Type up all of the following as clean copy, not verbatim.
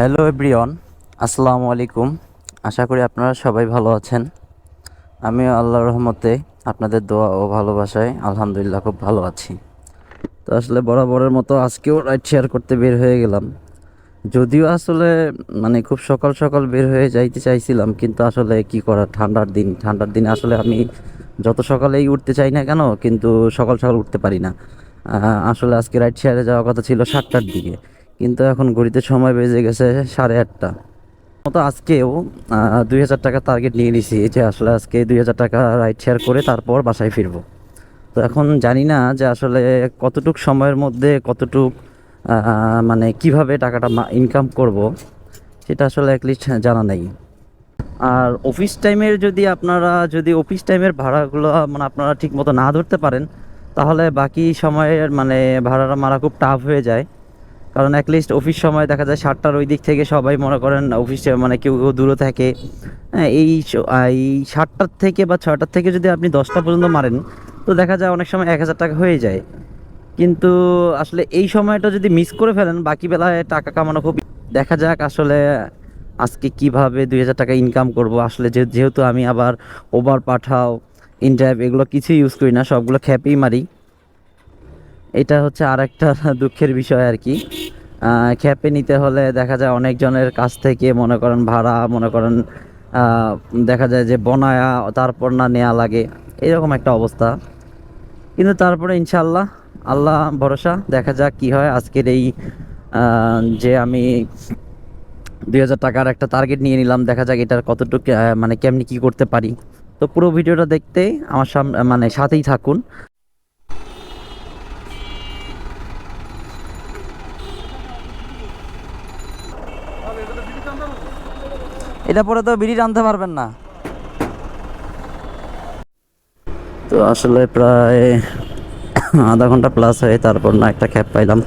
Hello everyone, আসসালামু আলাইকুম। আশা করি আপনারা সবাই ভালো আছেন। আমিও আল্লাহর রহমতে আপনাদের দোয়া ও ভালোবাসায় আলহামদুলিল্লাহ খুব ভালো আছি। তো আসলে বরাবরের মতো আজকেও রাইড শেয়ার করতে বের হয়ে গেলাম। যদিও আসলে মানে খুব সকাল সকাল বের হয়ে যাইতে চাইছিলাম, কিন্তু আসলে কি করা, ঠান্ডার দিনে আসলে আমি যত সকালেই উঠতে চাই না কেন, কিন্তু সকাল সকাল উঠতে পারি না। আসলে আজকে রাইড শেয়ারে যাওয়ার কথা ছিল 7টার দিকে, কিন্তু এখন ঘড়িতে সময় বেজে গেছে 8:30। মতো আজকেও 2,000 টাকা টার্গেট নিয়ে নিছি যে আসলে আজকে 2,000 টাকা রাইড শেয়ার করে তারপর বাসায় ফিরবো। তো এখন জানি না যে আসলে কতটুক সময়ের মধ্যে কতটুক মানে কিভাবে টাকাটা ইনকাম করব, সেটা আসলে অ্যাটলিস্ট জানা নেই। আর অফিস টাইমের যদি অফিস টাইমের ভাড়াগুলো মানে আপনারা ঠিক মতো না ধরতে পারেন, তাহলে বাকি সময়ের মানে ভাড়াটা মারা খুব টাফ হয়ে যায়। কারণ অ্যাটলিস্ট অফিস সময় দেখা যায় 7টার ওই দিক থেকে সবাই মনে করেন অফিসে, মানে কেউ কেউ দূরে থাকে। হ্যাঁ, এই 7টার থেকে বা 6টার থেকে যদি আপনি 10টা পর্যন্ত মারেন, তো দেখা যায় অনেক সময় 1,000 টাকা হয়ে যায়। কিন্তু আসলে এই সময়টা যদি মিস করে ফেলেন, বাকি বেলায় টাকা কামানো খুব। দেখা যাক আসলে আজকে কিভাবে 2,000 টাকা ইনকাম করব। আসলে যেহেতু আমি আবার ওবার পাঠাও, ইনড্রাইভ এগুলো কিছুই ইউজ করি না, সবগুলো খ্যাপেই মারি। এটা হচ্ছে আর একটা দুঃখের বিষয় আর কি। খ্যাপে নিতে হলে দেখা যায় অনেকজনের কাছ থেকে মনে করেন ভাড়া, মনে করেন দেখা যায় যে বনায়া তারপর না নেওয়া লাগে, এরকম একটা অবস্থা। কিন্তু তারপরে ইনশাল্লাহ, আল্লাহ ভরসা, দেখা যাক কি হয়। আজকের এই যে আমি 2,000 টাকার একটা টার্গেট নিয়ে নিলাম, দেখা যাক এটার কতটুকু মানে কেমনি কি করতে পারি। তো পুরো ভিডিওটা দেখতে আমার সামনে মানে সাথেই থাকুন। এটা পরে তো বিড়ি টানতে পারবেন না। তো আসলে প্রায় আধা ঘন্টা প্লাস হয়ে তারপর না একটা ক্যাব পাইলাম।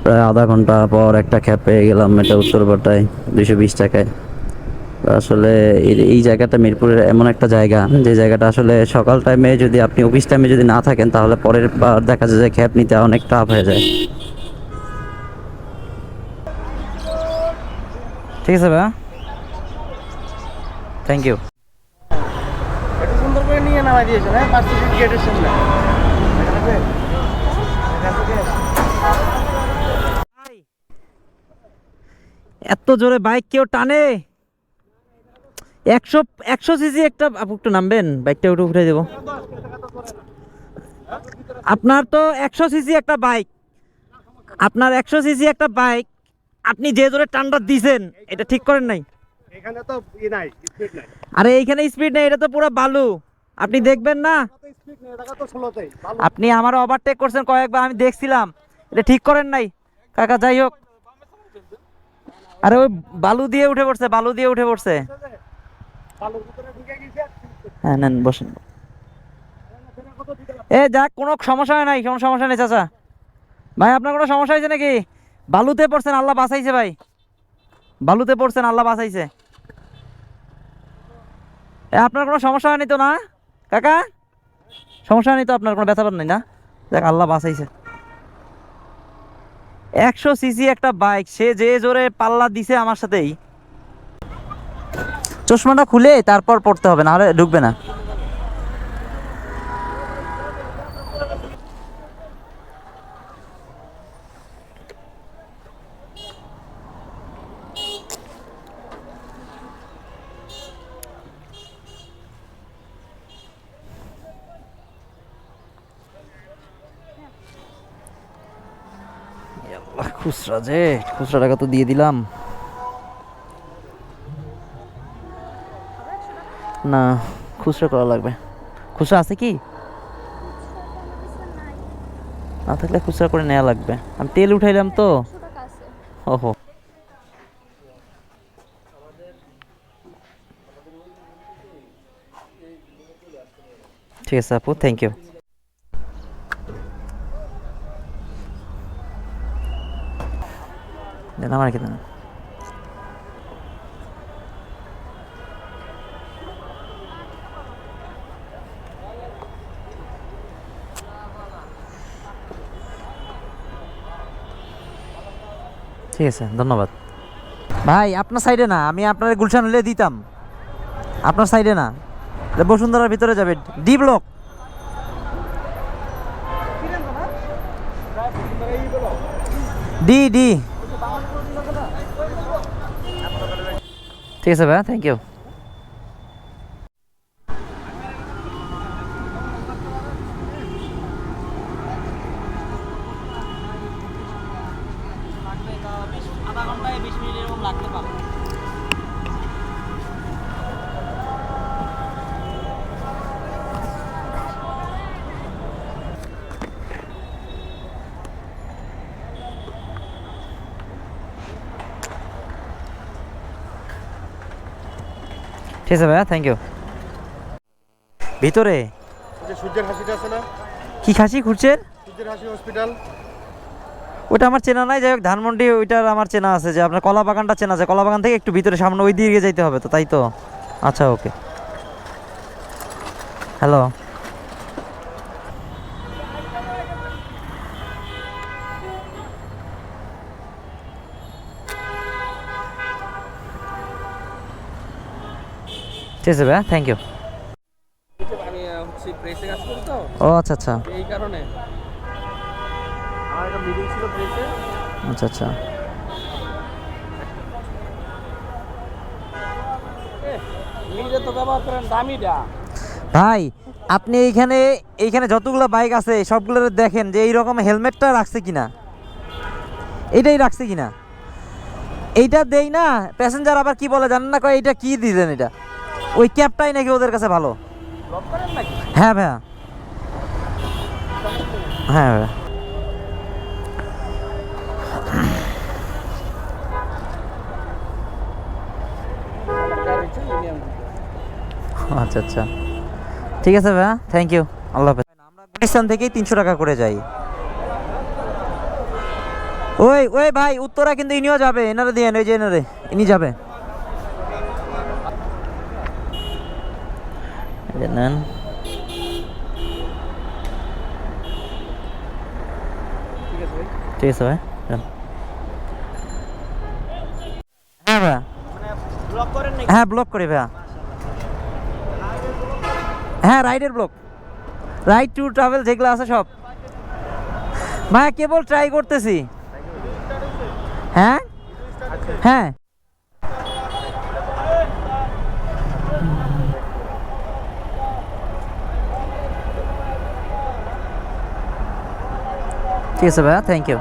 প্রায় আধা ঘন্টা পর একটা ক্যাব পেয়ে গেলাম, এটা উত্তরপাটায় 220 টাকায়। তো আসলে এই জায়গাটা মিরপুরের এমন একটা জায়গা, যে জায়গাটা আসলে সকাল টাইমে যদি আপনি অফিস টাইমে যদি না থাকেন, তাহলে পরের বার দেখা যায় যে ক্যাব নিতে অনেক টাফ হয়ে যায়। ঠিক আছে ভাই, থ্যাংক ইউ। একটু সুন্দর করে নিয়ে নামাই দিয়েছেন, হ্যাঁ, পার্সিফিক গেটের সামনে। এত জোরে বাইক কেউ টানে? 100 সিসি একটা, আপু একটু নামবেন, বাইকটা একটু উঠে দেবো। আপনার তো 100 সিসি একটা বাইক, আপনার 100 সিসি একটা বাইক, আপনি যে জোরে টানটা দিছেন, এটা ঠিক করেন নাই। এখানে তো নাই, স্পিড নাই। আরে এইখানে স্পিড নেই, এটা তো পুরো বালু, আপনি দেখবেন না। কত স্পিড নেই, এটা তো 16তেই ভালো। আপনি আমার ওভারটেক করছেন কয়েকবার, আমি দেখছিলাম, এটা ঠিক করেন নাই কাকা। যাই হোক, আরে ওই বালু দিয়ে উঠে পড়ছে, বালু দিয়ে উঠে পড়ছে। ভালোর ভিতরে ঢুকে গেছে। হ্যাঁ নেন, বসেন। এ যাক, কোনো সমস্যা হয় নাই, কোনো সমস্যা নেই চাচা। ভাই আপনার কোনো সমস্যা হয়েছে নাকি? বালুতে পড়ছেন, আল্লাহ বাঁচাইছে ভাই, বালুতে পড়ছেন, আল্লাহ বাঁচাইছে। এ আপনার কোনো সমস্যা হয়নি তো না কাকা? সমস্যা হয়নি তো আপনার, কোনো ব্যথা পান নাই না? দেখ, আল্লাহ বাঁচাইছে। 100 সিসি একটা বাইক, সে যে জোরে পাল্লা দিছে আমার সাথেই। চশমাটা খুলে তারপর পড়তে হবে, না হলে ঢুকবে না। খুচরা, যে খুচরা টাকা তো দিয়ে দিলাম না, খুচরা করা লাগবে। খুচরা আছে কি? না থাকলে খুচরা করে নেওয়া লাগবে। আমি তেল উঠাইলাম তো। ওহো, ঠিক আছে আপু, থ্যাংক ইউ। দেন আমার কি দেন। ঠিক আছে, ধন্যবাদ। ভাই আপনার সাইডে না, আমি আপনার গুলশান হলে দিতাম, আপনার সাইডে না, এটা বসুন্ধরার ভিতরে যাবে, ডি ব্লক। D D. ঠিক আছে ভাই, থ্যাংক ইউ। আধা ঘন্টায় 20 মিনিট এরকম লাগতে পারে। ঠিক আছে ভাইয়া, থ্যাংক ইউ। ভিতরে যে সূর্যের হাসিটা আছে না, কি খাসি খুঁজছেন? সূর্যের হাসি হসপিটাল। ওটা আমার চেনা নাই, যাই হোক ধানমন্ডি ওইটার আমার চেনা আছে, যে আপনার কলা বাগানটা চেনা আছে, কলা বাগান থেকে একটু ভিতরে সামনে ওই দিকে যাইতে হবে তো, তাই তো? আচ্ছা ওকে, হ্যালো। ঠিক আছে ভাইয়া, থ্যাংক ইউ। আমি হচ্ছে প্রেসে কাজ করি তো, ও আচ্ছা আচ্ছা এই কারণে আমার একটা মিটিং ছিল প্রেসে। আচ্ছা আচ্ছা। নিজে তো ব্যবহার করেন দামিটা। ভাই আপনি এইখানে এইখানে যতগুলো বাইক আছে সবগুলোর দেখেন যে এইরকম হেলমেটটা রাখছে কিনা, এইটাই রাখছে কিনা। এইটা দেই না, প্যাসেঞ্জার আবার কি বলে জানেন না, কয় এইটা কি দিলেন, এটা ওই ক্যাবটাই নাকি ওদের কাছে ভালো। ব্লক করেন নাকি? হ্যাঁ ভাইয়া, হ্যাঁ ভাইয়া। আচ্ছা আচ্ছা, ঠিক আছে ভাইয়া, থ্যাংক ইউ, আল্লাহ হাফেজ। আমরা গুলিস্তান থেকেই 300 টাকা করে যাই। ওই ওই ভাই উত্তরা কিন্তু ইনিও যাবে, এনারে দিয়ে ওই যে এনারে, ইনি যাবে। এই যে নেন। ঠিক আছে ভাই, যান। হ্যাঁ ভাইয়া, ব্লক করেন নাকি? হ্যাঁ ব্লক করি ভাইয়া, হ্যাঁ রাইডের ব্লক, রাইড টু ট্রাভেল যেগুলো আছে সব। ভাইয়া কেবল ট্রাই করতেছি। হ্যাঁ হ্যাঁ, ঠিক আছে ভাইয়া, থ্যাংক ইউ।